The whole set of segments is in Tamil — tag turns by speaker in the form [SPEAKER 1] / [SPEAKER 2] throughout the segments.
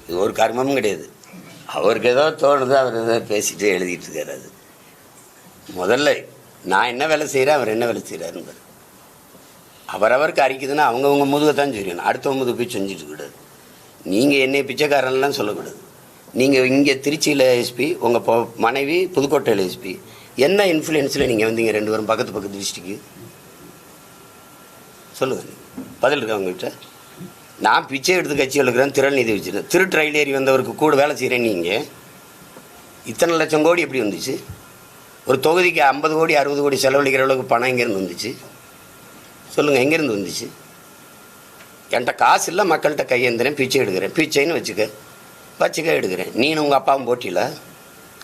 [SPEAKER 1] இது ஒரு கர்மமும் கிடையாது. அவருக்கு ஏதோ தோணுது, அவர் ஏதோ பேசிட்டு எழுதிட்டு இருக்காரு. அது முதல்ல நான் என்ன வேலை செய்கிறேன், அவர் என்ன வேலை செய்கிறாருன்னு அவரவருக்கு அறிக்குதுன்னா அவங்கவுங்க முதுகை தான் செய்யணும். அடுத்தவங்க முதுகு போய் செஞ்சுட்டு கூடாது. நீங்கள் என்னை பிச்சைக்காரன்லாம் சொல்லக்கூடாது. நீங்கள் இங்கே திருச்சியில் எஸ்பி, உங்கள் மனைவி புதுக்கோட்டையில் எஸ்பி, என்ன இன்ஃப்ளூயன்ஸில் நீங்கள் வந்தீங்க ரெண்டு பேரும் பக்கத்து பக்கத்து டிஸ்ட்ரிக்கு? சொல்லுங்கள், பதில் இருக்கா உங்கள்கிட்ட? நான் பிச்சை எடுத்து கட்சி எழுக்கிறேன், திரள் நிதி வச்சுருக்கேன். திருட்டு ரயில் ஏறி வந்தவருக்கு கூட வேலை செய்கிறேன். நீங்கள் இத்தனை லட்சம் கோடி எப்படி வந்துச்சு? ஒரு தொகுதிக்கு 50 கோடி 60 கோடி செலவழிக்கிற அளவுக்கு பணம் எங்கேருந்து வந்துச்சு? சொல்லுங்கள், எங்கேருந்து வந்துச்சு? என்கிட்ட காசு இல்லை, மக்கள்கிட்ட கையேந்திரேன், பிச்சை எடுக்கிறேன். பிச்சைன்னு வச்சுக்க எடுக்கிறேன். நீனும் உங்கள் அப்பாவும் போட்டியில்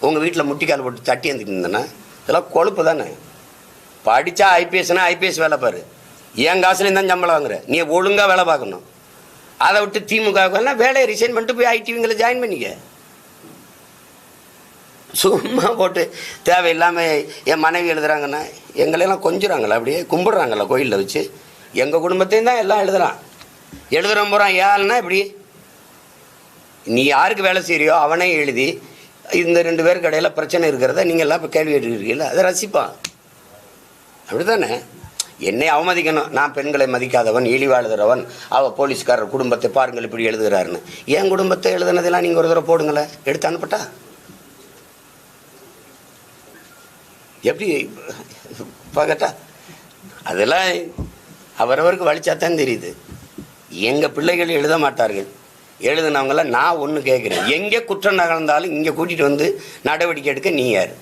[SPEAKER 1] உங்கள் வீட்டில் முட்டிக்கால் போட்டு தட்டி வந்துட்டு இருந்தேன்னா இதெல்லாம் கொழுப்பு தானே. படித்தா ஐபிஎஸ்னா ஐபிஎஸ் வேலை பாரு. என் காசுலேயும் தான் சம்பளம் வாங்குற. நீ ஒழுங்காக வேலை பார்க்கணும். அதை விட்டு திமுக வேலையை ரிசைன் பண்ணிட்டு போய் ஐடிவிங்களை ஜாயின் பண்ணிக்க. சும்மா போட்டு தேவையில்லாமல் என் மனைவி எழுதுறாங்கன்னா எங்களையெல்லாம் கொஞ்சுறாங்களா, அப்படியே கும்பிடுறாங்களா கோயிலில் வச்சு? எங்கள் குடும்பத்தையும் தான் எல்லாம் எழுதுகிற போகிறான். ஏன்னா இப்படி நீ யாருக்கு வேலை செய்கிறியோ அவனே எழுதி இந்த 2 பேருக்கு இடையில பிரச்சனை இருக்கிறத நீங்கள் எல்லாம் இப்போ கேள்வி எடுக்கிறீங்களா? அதை ரசிப்பான். அப்படி தானே? என்னை அவமதிக்கணும். நான் பெண்களை மதிக்காதவன், இழிவாழுகிறவன், அவள் போலீஸ்காரர் குடும்பத்தை பாருங்கள் இப்படி எழுதுகிறாருன்னு. என் குடும்பத்தை எழுதுனதெல்லாம் நீங்கள் ஒரு தடவை போடுங்களேன், எடுத்து அனுப்பட்டா? எப்படி பார்க்கட்டா? அதெல்லாம் அவரவருக்கு வலிச்சாத்தான் தெரியுது. எங்கள் பிள்ளைகள் எழுத மாட்டார்கள். எழுதுனவங்களாம் நான் ஒன்று கேட்குறேன், எங்கே குற்றம் நகர்ந்தாலும் இங்கே கூட்டிகிட்டு வந்து நடவடிக்கை எடுக்க நீ யார்?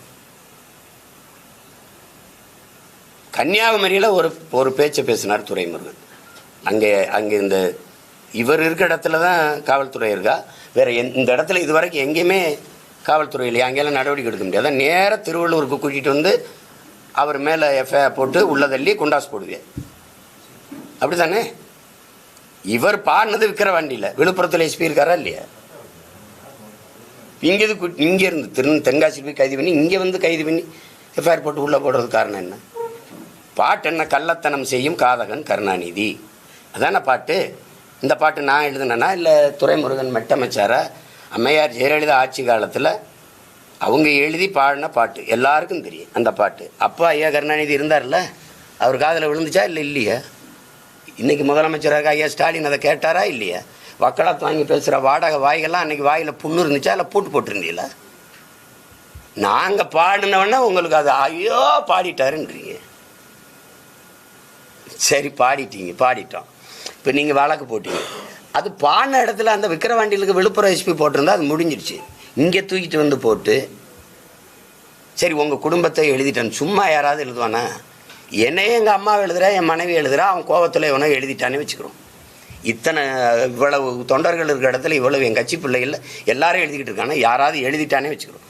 [SPEAKER 1] கன்னியாகுமரியில் ஒரு பேச்சை பேசினார் துரைமுருகன். அங்கே இந்த இவர் இருக்கிற இடத்துல தான் காவல்துறை இருக்கா, வேறு இந்த இடத்துல இது வரைக்கும் எங்கேயுமே காவல்துறை இல்லையா? அங்கெல்லாம் நடவடிக்கை எடுக்க முடியாது. அதான் நேராக திருவள்ளூருக்கு கூட்டிகிட்டு வந்து அவர் மேலே எஃப்ஐஆர் போட்டு உள்ள தள்ளி குண்டாஸ் போடுவேன். அப்படி தானே? இவர் பாடினது விக்கிரவாண்டியில், விழுப்புரத்தில் எஸ்பி இருக்காரா இல்லையா? இங்கேருந்து தென்காசியில் போய் கைது பண்ணி இங்கே வந்து கைது பண்ணி எஃப்ஐஆர் போட்டு உள்ளே போடுறது காரணம் என்ன? பாட்டு என்ன? கள்ளத்தனம் செய்யும் காதகன் கருணாநிதி, அதான பாட்டு. இந்த பாட்டு நான் எழுதுனேன்னா இல்லை துரைமுருகன் மெட்டமைச்சாரா? அம்மையார் ஜெயலலிதா ஆட்சி காலத்தில் அவங்க எழுதி பாடின பாட்டு எல்லாருக்கும் தெரியும். அந்த பாட்டு அப்பா ஐயா கருணாநிதி இருந்தார்ல, அவர் காதில் விழுந்துச்சா இல்லை இல்லையா? இன்றைக்கி முதலமைச்சராக ஐயா ஸ்டாலின் அதை கேட்டாரா இல்லையா? வக்கலாத்து வாங்கி பேசுகிற வாடகை வாய்கள்லாம் அன்றைக்கி வாயில் புண்ணு இருந்துச்சா இல்லை பூட்டு போட்டிருந்தீங்களா? நாங்கள் பாடினவொன்னே உங்களுக்கு அது ஐயோ பாடிட்டாருன்றீங்க. சரி, பாடிட்டோம். இப்போ நீங்கள் வழக்கு போட்டீங்க. அது பாடின இடத்துல அந்த விக்கிரவாண்டிகளுக்கு விழுப்புரம் எஸ்பி போட்டிருந்தா அது முடிஞ்சிடுச்சு. இங்கே தூக்கிட்டு வந்து போட்டு சரி உங்கள் குடும்பத்தை எழுதிட்டான்னு சும்மா யாராவது எழுதுவானா? என்னையே எங்கள் அம்மா எழுதுகிறா, என் மனைவி எழுதுகிறா, அவன் கோபத்தில் இவனை எழுதிட்டானே வச்சுக்கிறோம். இவ்வளவு தொண்டர்கள் இருக்கிற இடத்துல இவ்வளவு என் கட்சி பிள்ளைகள் எல்லாரும் எழுதிக்கிட்டு இருக்காங்க, யாராவது எழுதிட்டானே வச்சுக்கிறோம்.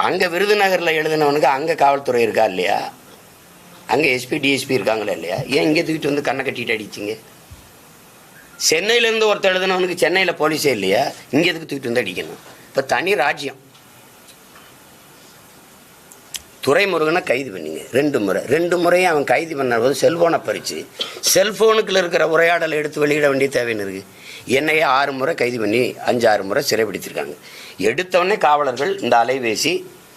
[SPEAKER 1] அங்கே விருதுநகரில் எழுதினவனுக்கு அங்கே காவல்துறை இருக்கா இல்லையா? அங்கே எஸ்பி டிஎஸ்பி இருக்காங்களா இல்லையா? ஏன் இங்கே தூக்கிட்டு வந்து கண்ணை கட்டிட்டு அடிச்சிங்க? சென்னையிலேருந்து ஒருத்தர் எழுதினவனுக்கு சென்னையில் போலீஸே இல்லையா? இங்கே எதுக்கு தூக்கிட்டு வந்து அடிக்கணும்? இப்போ தனி ராஜ்யம். துரைமுருகனை கைது பண்ணிங்க 2 முறையும் அவன் கைது பண்ணும்போது செல்ஃபோனை பறித்து செல்ஃபோனுக்குள்ள இருக்கிற உரையாடலை எடுத்து வெளியிட வேண்டிய தேவைன்னு இருக்குது. என்னையே 6 முறை கைது பண்ணி 5-6 முறை சிறைப்பிடிச்சிருக்காங்க. எடுத்தவொடனே காவலர்கள் இந்த அலைபேசி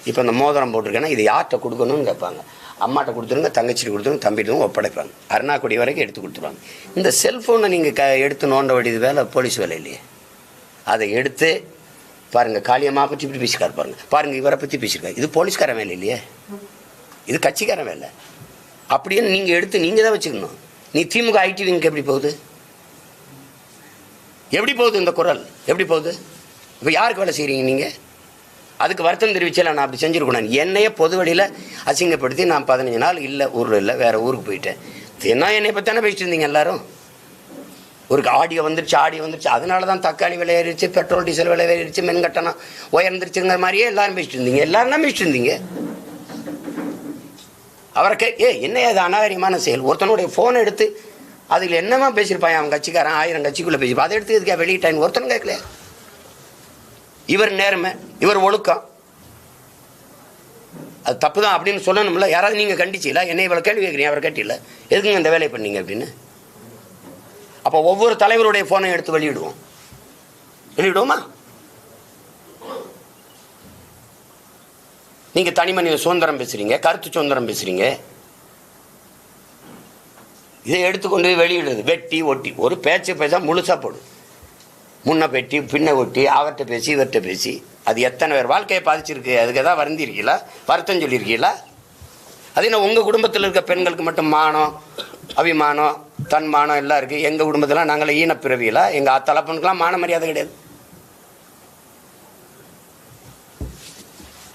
[SPEAKER 1] இப்போ இந்த மோதிரம் போட்டிருக்கேன்னா இது யார்கிட்ட கொடுக்கணும்னு கேட்பாங்க. அம்மாட்ட கொடுத்துருங்க, தங்கச்சிட்டு கொடுத்துருங்க, தம்பிட்டு ஒப்படைப்பாங்க. அருணாக்குடி வரைக்கும் எடுத்து கொடுத்துருவாங்க. இந்த செல்ஃபோனை நீங்கள் எடுத்து நோண்ட வேண்டியது வேலை போலீஸ் வேலை இல்லையே? அதை எடுத்து பாருங்கள், காளியம்மா பற்றி இப்படி பேசிக்கார் பாருங்கள், இவரை பற்றி பேசியிருக்காரு. இது போலீஸ்காரன் வேலை இல்லையே, இது கட்சிக்காரன் வேலை. அப்படின்னு நீங்கள் எடுத்து நீங்கள் தான் வச்சுக்கணும். நீ திமுக ஐடி விங்க்கு எப்படி போகுது? இந்த குரல் எப்படி போகுது? இப்போ யாருக்கு வேலை செய்கிறீங்க நீங்கள்? அதுக்கு வருத்தம் தெரிவிச்சல நான் அப்படி செஞ்சுருக்கணும். என்னையே பொது வழியில் அசிங்கப்படுத்தி நான் 15 நாள் இல்லை ஊரில் இல்லை வேறு ஊருக்கு போயிட்டேன். என்ன என்னை பற்றி தானே பேசிட்டு இருந்தீங்க எல்லாரும். ஒரு ஆடியோ வந்துருச்சு. அதனால தான் தக்காளி விலை ஏறிடுச்சு, பெட்ரோல் டீசல் விலை ஏறிடுச்சு, மின் கட்டணம் உயர்ந்துருச்சுங்கிற மாதிரியே எல்லாரும் பேசிட்டு இருந்தீங்க. எல்லாரும் தான் பேசிட்டு இருந்தீங்க. அவரை என்ன அது அநாகரிகமான செயல். ஒருத்தனுடைய ஃபோனை எடுத்து அதில் என்னமா பேசியிருப்பான் அவன் கட்சிக்காரன், 1000 கட்சிக்குள்ளே பேசியிருப்பான். அதை எடுத்து இதுக்காக வெளியிட்டாங்க ஒருத்தனும் கேட்கல. இவர் நேர்மை, இவர் ஒழுக்கம், அது தப்பு தான் அப்படின்னு சொல்லணும்ல. யாராவது நீங்கள் கண்டிச்சில என்னை இவ்வளோ கேள்வி கேட்குறீங்க, அவர் கேட்டில எதுக்குங்க இந்த வேலையை பண்ணீங்க அப்படின்னு. அப்போ ஒவ்வொரு தலைவருடைய ஃபோனை எடுத்து வெளியிடுவோமா? நீங்கள் தனி மனித சுதந்திரம் பேசுகிறீங்க, கருத்து சுதந்திரம் பேசுகிறீங்க. இதை எடுத்துக்கொண்டு வெளியிடுறது வெட்டி ஒட்டி. ஒரு பேச்சு பேச முழுசாக போடும். முன்ன வெட்டி பின்ன ஒட்டி, அவர்கிட்ட பேசி இவர்கிட்ட பேசி, அது எத்தனை பேர் வாழ்க்கையை பாதிச்சிருக்கு. அதுக்கு எதாவது வருந்திருக்கீங்களா? வருத்தம் சொல்லியிருக்கீங்களா? அது என்ன உங்கள் குடும்பத்தில் இருக்க பெண்களுக்கு மட்டும் மானம் அபிமானம் தன்மானம் எல்லாம் இருக்குது. எங்கள் குடும்பத்தில் நாங்கள் ஈனப்பிறவியில எங்கள் தலப்பனுக்கெல்லாம் மான மரியாதை கிடையாது.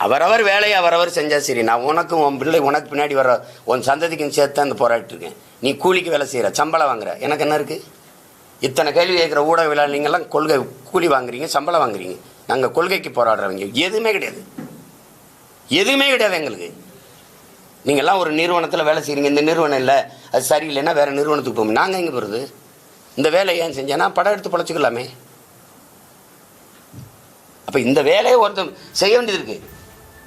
[SPEAKER 1] அவரவர் வேலையை அவரவர் செஞ்சால் சரி. நான் உனக்கும் உன் பிள்ளை உனக்கு பின்னாடி வர உன் சந்ததிக்கும் சேர்த்து அந்த போராட்டிருக்கேன். நீ கூலிக்கு வேலை செய்கிற, சம்பளம் வாங்குற, எனக்கு என்ன இருக்குது? இத்தனை கேள்வி கேட்குற ஊடக நீங்கள்லாம் கொள்கை கூலி வாங்குறீங்க, சம்பளம் வாங்குறீங்க. நாங்கள் கொள்கைக்கு போராடுறவங்க எதுவுமே கிடையாது. எங்களுக்கு நீங்கள்லாம் ஒரு நிறுவனத்தில் வேலை செய்கிறீங்க. இந்த நிறுவனம் இல்லை, அது சரியில்லைன்னா வேறு நிறுவனத்துக்கு போகும். நாங்கள் எங்கே போகிறது? இந்த வேலையை ஏன் செஞ்சேன்னா படம் எடுத்து பொழைச்சிக்கலாமே. அப்போ இந்த வேலையை ஒருத்தர் செய்ய வேண்டியது இருக்குது.